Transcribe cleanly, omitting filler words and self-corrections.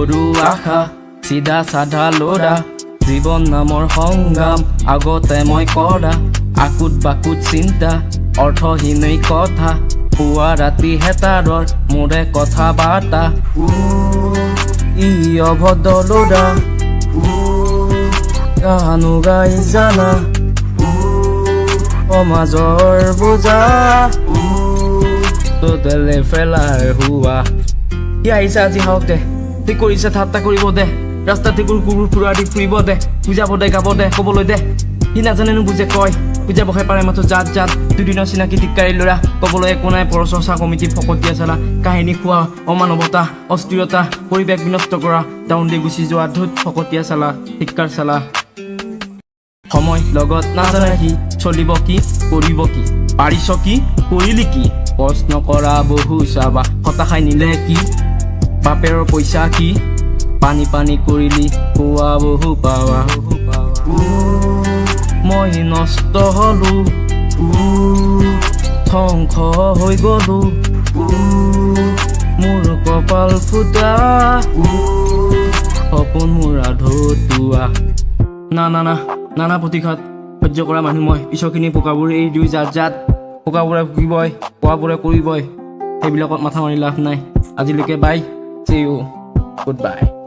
সৰু আশা চিধা চাধা ল'ৰা জীৱন নামৰ সংগ্ৰাম আগতে মই কৰা আকুত বাকুত চিন্তা অৰ্থহীন কথা পুৱা ৰাতি হেতাৰৰ মোৰে কথা বাৰ্তা ই অভদ্ৰ ল'ৰা গানো গাই জানা সমাজৰ বোজা তোলে ফেলাৰ হোৱা ই আহিছে আজি হওক দে ঠিক কৰিছে ঠাট্টা কৰিব দে ৰাস্তাতে কুকুৰ ফুৰা দি ফুৰিব দে বুজাব দে গাব দে ক'বলৈ দে সি নাজানে নুবুজে কয় বুজাব খাই পাৰে মাথো জাত জাত দুদিনৰ চিনাকি ধিক্কাৰী ল'ৰা ক'বলৈ একো নাই পৰচৰ্চা কমিটি ফকতীয়া চালা কাহিনী খোৱা অমানৱতা অস্থিৰতা পৰিৱেশ বিনষ্ট কৰা ডাউন দি গুচি যোৱা ধুত ফকতীয়া চালা ধিক্কাৰ চালা সময় লগত নাজানে সি চলিব কি কৰিব কি পাৰিছ কি কৰিলি কি প্ৰশ্ন কৰা বহু চাবা হতাশাই নিলে কি বাপেৰৰ পইচা কি পানী পানী কৰিলি খোৱা বহু পাৱা মই নষ্ট হলো ধ্বংস হৈ গলো মোৰ কপাল ফুটা সপোন মোৰ আধতুৱা না না না নানা প্ৰতিঘাত সহ্য কৰা মানুহ মই পিছৰখিনি পোকাবোৰ এই দুই জাত জাত পোকাবোৰে ভুকিবই পোৱাবোৰে কৰিবই সেইবিলাকত মাথা মাৰি লাভ নাই আজিলৈকে বাই চি ইউ গুড বাই